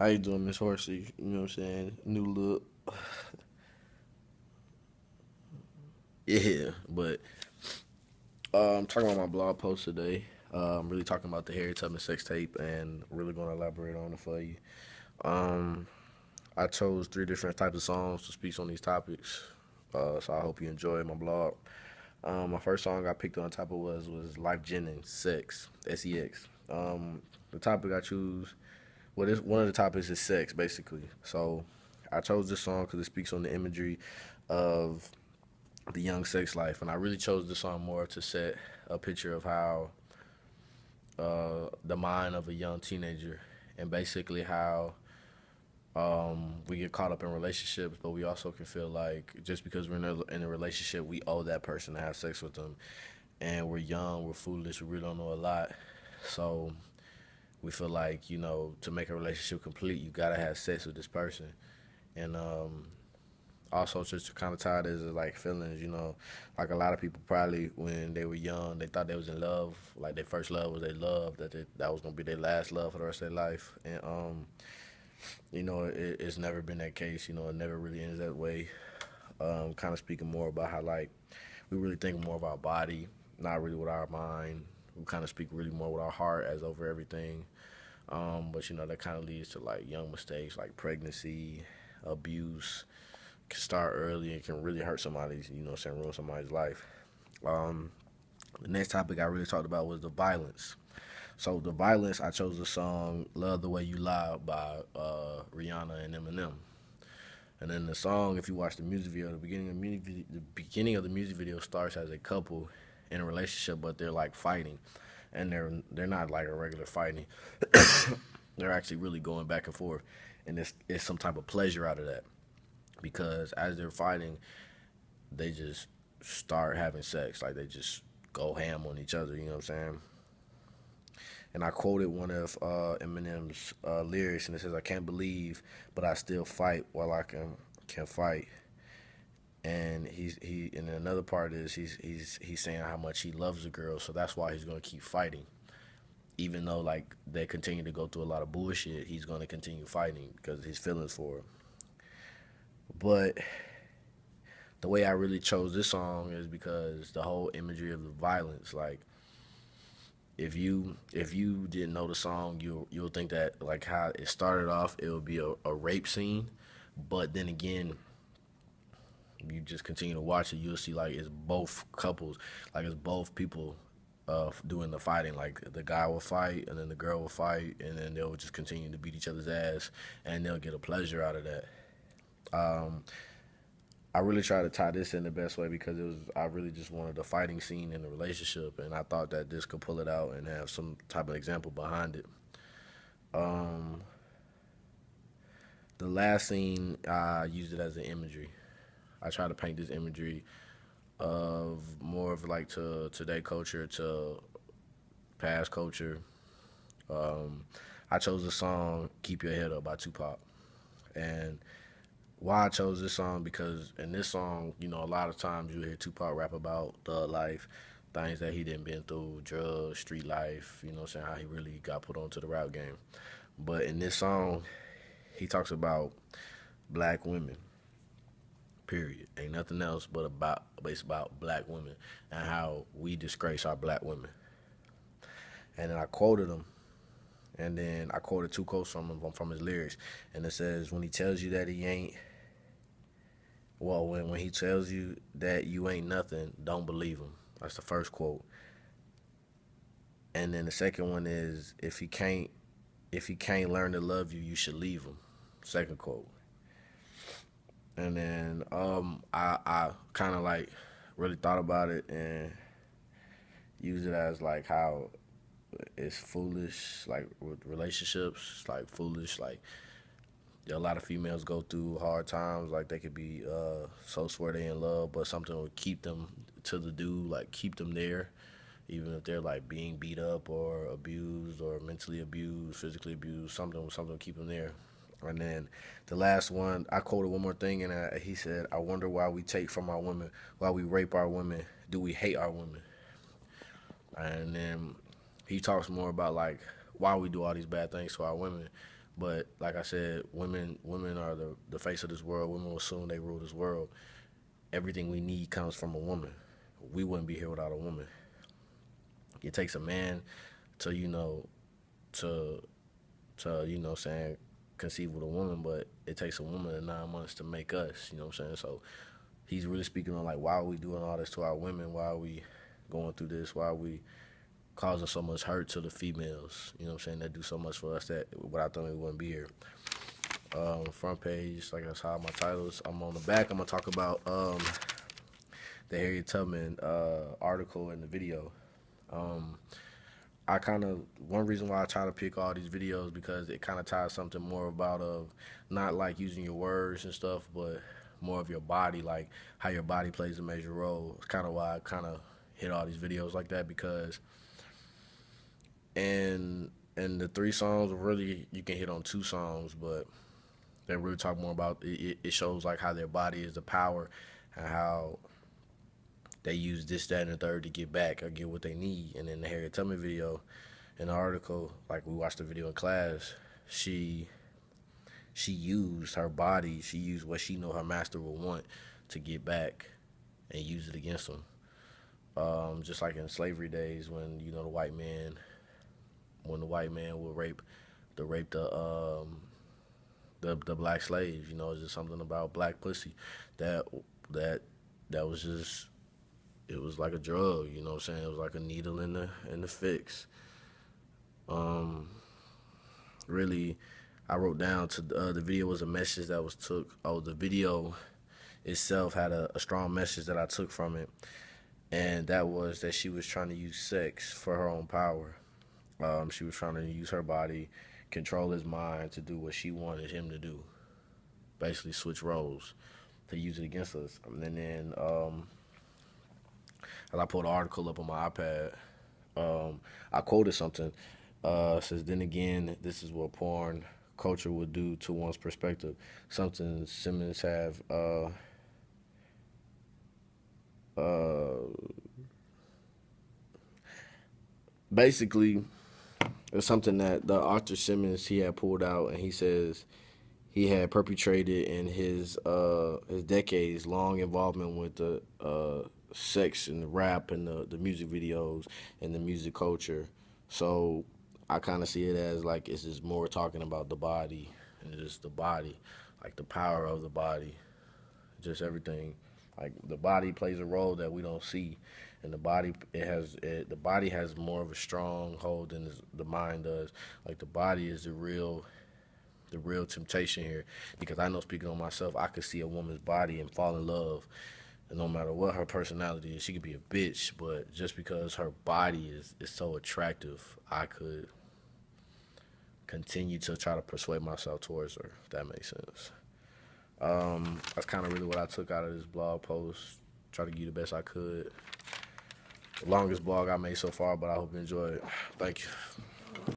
How you doing, Miss Horsey? You know what I'm saying? New look. Yeah, but I'm talking about my blog post today. I'm really talking about the Harry Tubman sex tape and really going to elaborate on it for you. Um, I chose three different types of songs to speak on these topics, so I hope you enjoy my blog. My first song I picked on top of was Life Jennings, Sex, SEX. The topic I choose, well, this, one of the topics is sex, basically. So I chose this song because it speaks on the imagery of the young sex life, and I really chose this song more to set a picture of how the mind of a young teenager, and basically how we get caught up in relationships, but we also can feel like just because we're in a relationship, we owe that person to have sex with them, and we're young, we're foolish, we really don't know a lot, so we feel like to make a relationship complete, you gotta have sex with this person, and also just to kind of tie this is like feelings, like a lot of people probably when they were young they thought they was in love, like their first love was their love, that was gonna be their last love for the rest of their life, and it's never been that case. It never really ends that way. Kind of speaking more about how like we really think more of our body, not really with our mind. We kind of speak really more with our heart as over everything. But that kind of leads to like young mistakes like pregnancy, abuse, can start early and can really hurt somebody's, ruin somebody's life. Um, the next topic I really talked about was the violence. So the violence, I chose the song "Love the Way You Lie" by Rihanna and Eminem. And then the song, if you watch the music video, the beginning of the music video starts as a couple in a relationship, but they're like fighting, and they're not like a regular fighting. They're actually really going back and forth, and it's some type of pleasure out of that because as they're fighting, they just start having sex. Like they just go ham on each other. You know what I'm saying? And I quoted one of Eminem's lyrics, and it says, "I can't believe, but I still fight while I can fight." And and another part is he's saying how much he loves the girl, so that's why he's gonna keep fighting, even though like they continue to go through a lot of bullshit. He's gonna continue fighting because his feelings for her. But the way I really chose this song is because the whole imagery of the violence, like if you didn't know the song, you'll think that like how it started off, it would be a rape scene, but then again, you just continue to watch it, you'll see like it's both couples, like it's both people doing the fighting. Like the guy will fight, and then the girl will fight, and then they'll just continue to beat each other's ass, and they'll get a pleasure out of that. Um, I really try to tie this in the best way because I really just wanted a fighting scene in the relationship, and I thought that this could pull it out and have some type of example behind it. Um, the last scene I used it as an imagery. I try to paint this imagery of more of like to today culture, to past culture. Um, I chose the song "Keep Your Head Up" by Tupac, and why I chose this song because in this song, a lot of times you hear Tupac rap about thug life, things that he didn't been through, drugs, street life, saying how he really got put onto the rap game. But in this song, he talks about black women, period. Ain't nothing else but it's about black women and how we disgrace our black women. And then I quoted him, and then I quoted two quotes from him from his lyrics, and it says, "When he tells you that he ain't, well, when he tells you that you ain't nothing, don't believe him." That's the first quote. And then the second one is, if he can't learn to love you, you should leave him. Second quote. And then I kind of like really thought about it and used it as like how it's foolish, like with relationships, it's like foolish, like a lot of females go through hard times, like they could be so swear they in love, but something will keep them to the dude, like keep them there, even if they're like being beat up or abused or mentally abused, physically abused, something will keep them there. And then the last one, I quoted one more thing, and he said, "I wonder why we take from our women, why we rape our women, do we hate our women?" And then he talks more about like why we do all these bad things to our women, But like I said, women are the face of this world. Women will soon they rule this world. Everything we need comes from a woman. We wouldn't be here without a woman. It takes a man to to saying conceive with a woman, but it takes a woman in 9 months to make us. You know what I'm saying? So he's really speaking on like why are we doing all this to our women? Why are we going through this? Why are we causing so much hurt to the females? You know what I'm saying? That do so much for us that without them we wouldn't be here. Front page, like that's how my titles. I'm on the back. I'm gonna talk about the Harriet Tubman article and the video. I kind of one reason why I try to pick all these videos because it kind of ties something more about not like using your words and stuff, but more of your body, like how your body plays a major role. It's kind of why I kind of hit all these videos like that because and the 3 songs really you can hit on 2 songs, but they really talk more about it shows like how their body is the power and how they use this, that, and the third to get back or get what they need. And in the Harriet Tubman video, in the article, like we watched the video in class, she used her body, she used what she know her master would want to get back and use it against them. Just like in slavery days when, the white man would rape the black slaves, it's just something about black pussy that was just, it was like a drug, you know what I'm saying? It was like a needle in the fix. Really, I wrote down to the video was a message that was took. Oh, the video itself had a strong message that I took from it, and that was that she was trying to use sex for her own power. She was trying to use her body, control his mind to do what she wanted him to do. Basically, switch roles to use it against us. And then as I pulled the article up on my iPad, I quoted something. It says, then again, this is what porn culture would do to one's perspective. Something Simmons have basically it's something that the author Simmons he had pulled out, and he says he had perpetrated in his decades long involvement with the sex and the rap and the music videos and the music culture. So I kind of see it as like it's just more talking about the body and just the body, like the power of the body, just everything. Like the body plays a role that we don't see, and the body the body has more of a strong hold than the mind does. Like the body is the real temptation here, because I know, speaking on myself, I could see a woman's body and fall in love, and no matter what her personality is, she could be a bitch, but just because her body is so attractive, I could continue to try to persuade myself towards her, if that makes sense. That's kind of really what I took out of this blog post. Try to give you the best I could. The longest blog I made so far, but I hope you enjoy it. Thank you.